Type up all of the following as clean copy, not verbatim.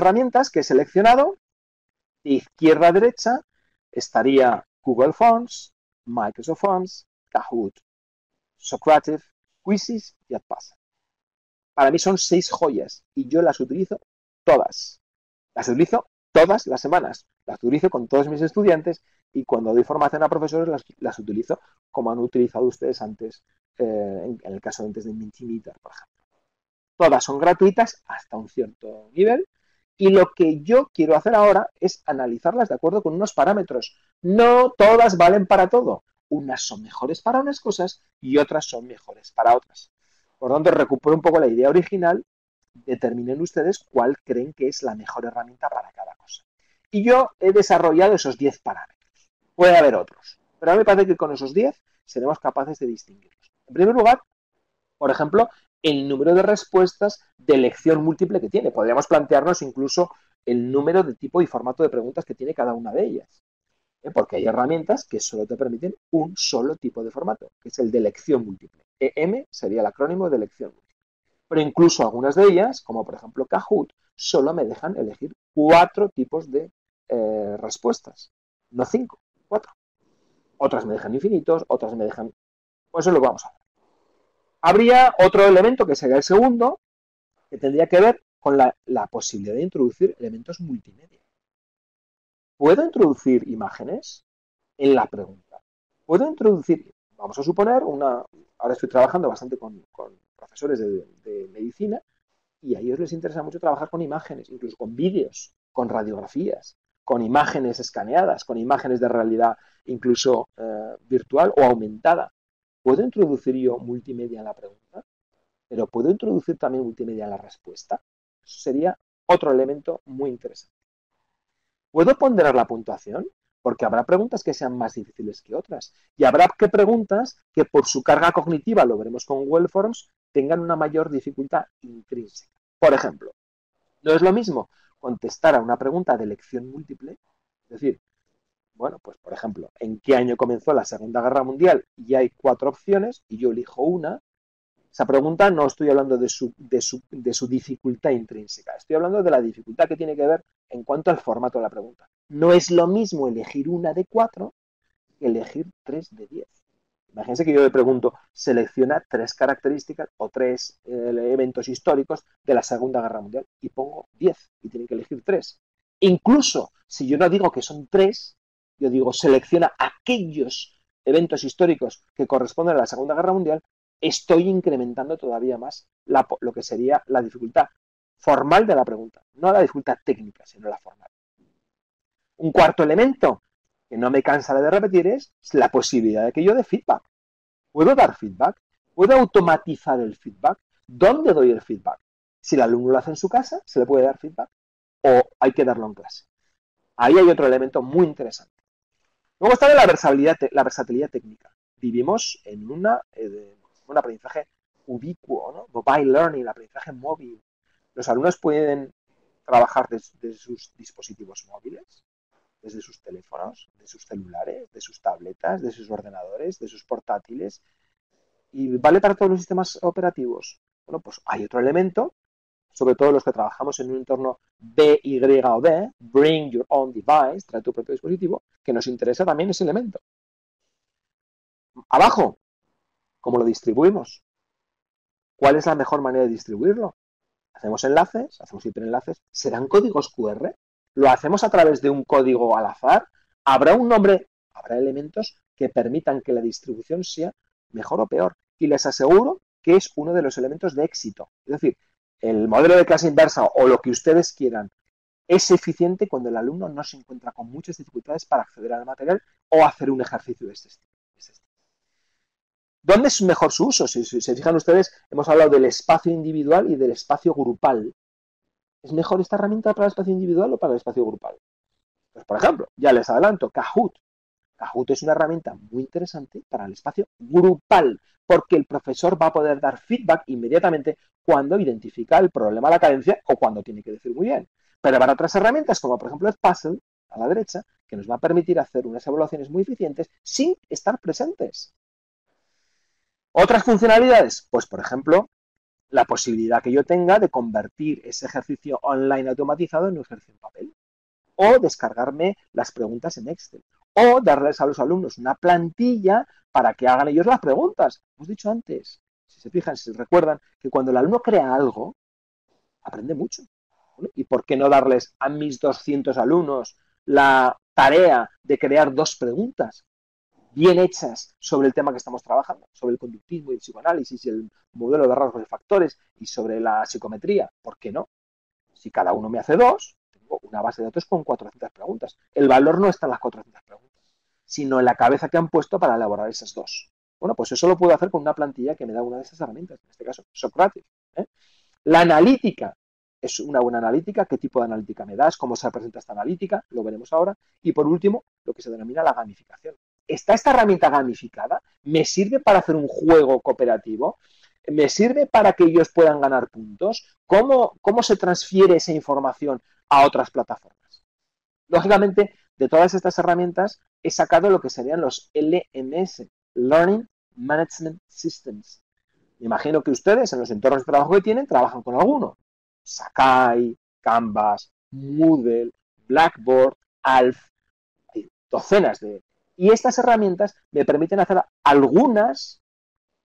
herramientas que he seleccionado, de izquierda a derecha, estaría Google Forms, Microsoft Forms, Kahoot, Socrative, Quizzes y Edpuzzle. Para mí son 6 joyas y yo las utilizo todas. Las utilizo todas las semanas. Las utilizo con todos mis estudiantes y cuando doy formación a profesores las utilizo como han utilizado ustedes antes, en el caso antes de Mentimeter, por ejemplo. Todas son gratuitas hasta un cierto nivel y lo que yo quiero hacer ahora es analizarlas de acuerdo con unos parámetros. No todas valen para todo. Unas son mejores para unas cosas y otras son mejores para otras. Por lo tanto, recupero un poco la idea original, determinen ustedes cuál creen que es la mejor herramienta para cada cosa. Y yo he desarrollado esos 10 parámetros. Puede haber otros, pero a mí me parece que con esos 10 seremos capaces de distinguirlos. En primer lugar, por ejemplo, el número de respuestas de elección múltiple que tiene. Podríamos plantearnos incluso el número de tipo y formato de preguntas que tiene cada una de ellas. Porque hay herramientas que solo te permiten un solo tipo de formato, que es el de elección múltiple. EM sería el acrónimo de elección múltiple. Pero incluso algunas de ellas, como por ejemplo Kahoot, solo me dejan elegir 4 tipos de respuestas, no 5, 4. Otras me dejan infinitos, otras me dejan... Pues eso es lo que vamos a ver. Habría otro elemento que sería el segundo, que tendría que ver con la posibilidad de introducir elementos multimedia. ¿Puedo introducir imágenes en la pregunta? ¿Puedo introducir, vamos a suponer, ahora estoy trabajando bastante con profesores de medicina y a ellos les interesa mucho trabajar con imágenes, incluso con vídeos, con radiografías, con imágenes escaneadas, con imágenes de realidad incluso virtual o aumentada. ¿Puedo introducir yo multimedia en la pregunta? ¿Pero puedo introducir también multimedia en la respuesta? Eso sería otro elemento muy interesante. ¿Puedo ponderar la puntuación? Porque habrá preguntas que sean más difíciles que otras. Y habrá preguntas que por su carga cognitiva, lo veremos con Google Forms, tengan una mayor dificultad intrínseca. Por ejemplo, no es lo mismo contestar a una pregunta de elección múltiple, es decir, bueno, pues por ejemplo, ¿en qué año comenzó la Segunda Guerra Mundial? Y hay 4 opciones y yo elijo una. Esa pregunta no estoy hablando de su dificultad intrínseca, estoy hablando de la dificultad que tiene que ver en cuanto al formato de la pregunta. No es lo mismo elegir una de 4 que elegir 3 de 10. Imagínense que yo le pregunto, selecciona 3 características o 3 eventos históricos de la Segunda Guerra Mundial y pongo 10 y tienen que elegir 3. Incluso si yo no digo que son 3, yo digo selecciona aquellos eventos históricos que corresponden a la Segunda Guerra Mundial, estoy incrementando todavía más lo que sería la dificultad formal de la pregunta, no la dificultad técnica, sino la formal. Un cuarto elemento que no me cansaré de repetir es la posibilidad de que yo dé feedback. ¿Puedo dar feedback? ¿Puedo automatizar el feedback? ¿Dónde doy el feedback? Si el alumno lo hace en su casa, ¿se le puede dar feedback? ¿O hay que darlo en clase? Ahí hay otro elemento muy interesante. Luego está la versatilidad técnica. Vivimos en un aprendizaje ubicuo, ¿no? Mobile learning, el aprendizaje móvil. Los alumnos pueden trabajar desde sus dispositivos móviles, desde sus teléfonos, de sus celulares, de sus tabletas, de sus ordenadores, de sus portátiles. ¿Y vale para todos los sistemas operativos? Bueno, pues hay otro elemento, sobre todo los que trabajamos en un entorno BY o B, Bring Your Own Device, trae tu propio dispositivo, que nos interesa también ese elemento. Abajo, ¿cómo lo distribuimos? ¿Cuál es la mejor manera de distribuirlo? Hacemos enlaces, hacemos hiperenlaces, ¿serán códigos QR? ¿Lo hacemos a través de un código al azar? ¿Habrá un nombre? Habrá elementos que permitan que la distribución sea mejor o peor. Y les aseguro que es uno de los elementos de éxito. Es decir, el modelo de clase inversa o lo que ustedes quieran es eficiente cuando el alumno no se encuentra con muchas dificultades para acceder al material o hacer un ejercicio de este estilo. ¿Dónde es mejor su uso? Si se fijan ustedes, hemos hablado del espacio individual y del espacio grupal. ¿Es mejor esta herramienta para el espacio individual o para el espacio grupal? Pues, por ejemplo, ya les adelanto, Kahoot. Kahoot es una herramienta muy interesante para el espacio grupal, porque el profesor va a poder dar feedback inmediatamente cuando identifica el problema de la cadencia o cuando tiene que decir muy bien. Pero habrá otras herramientas, como por ejemplo Edpuzzle, a la derecha, que nos va a permitir hacer unas evaluaciones muy eficientes sin estar presentes. Otras funcionalidades, pues por ejemplo, la posibilidad que yo tenga de convertir ese ejercicio online automatizado en un ejercicio en papel, o descargarme las preguntas en Excel, o darles a los alumnos una plantilla para que hagan ellos las preguntas. Hemos dicho antes, si se fijan, si se recuerdan, que cuando el alumno crea algo, aprende mucho. ¿No? ¿Y por qué no darles a mis 200 alumnos la tarea de crear 2 preguntas bien hechas sobre el tema que estamos trabajando, sobre el conductismo y el psicoanálisis y el modelo de rasgos y factores y sobre la psicometría? ¿Por qué no? Si cada uno me hace 2, tengo una base de datos con 400 preguntas. El valor no está en las 400 preguntas, sino en la cabeza que han puesto para elaborar esas 2. Bueno, pues eso lo puedo hacer con una plantilla que me da una de esas herramientas, en este caso, Socrates. ¿eh? La analítica es una buena analítica. ¿Qué tipo de analítica me das? ¿Cómo se presenta esta analítica? Lo veremos ahora. Y por último, lo que se denomina la gamificación. ¿Está esta herramienta gamificada? ¿Me sirve para hacer un juego cooperativo? ¿Me sirve para que ellos puedan ganar puntos? ¿Cómo se transfiere esa información a otras plataformas? Lógicamente, de todas estas herramientas he sacado lo que serían los LMS, Learning Management Systems. Me imagino que ustedes, en los entornos de trabajo que tienen, trabajan con alguno. Sakai, Canvas, Moodle, Blackboard, ALF, hay docenas de... Y estas herramientas me permiten hacer algunas,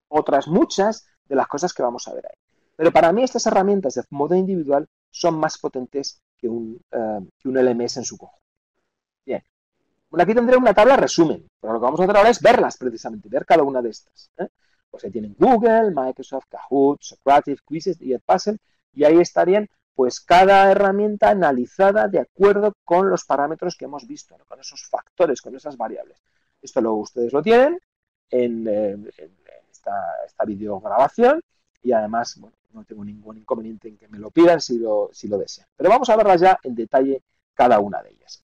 otras muchas, de las cosas que vamos a ver ahí. Pero para mí estas herramientas de modo individual son más potentes que un LMS en su conjunto. Bien, aquí tendré una tabla resumen, pero lo que vamos a hacer ahora es verlas precisamente, ver cada una de estas. Pues ahí tienen Google, Microsoft, Kahoot, Socrative, Quizzes y Edpuzzle, y ahí estarían pues cada herramienta analizada de acuerdo con los parámetros que hemos visto, ¿no? Con esos factores, con esas variables. Esto ustedes lo tienen en esta videograbación y además, bueno, no tengo ningún inconveniente en que me lo pidan si lo desean. Pero vamos a verlas ya en detalle cada una de ellas.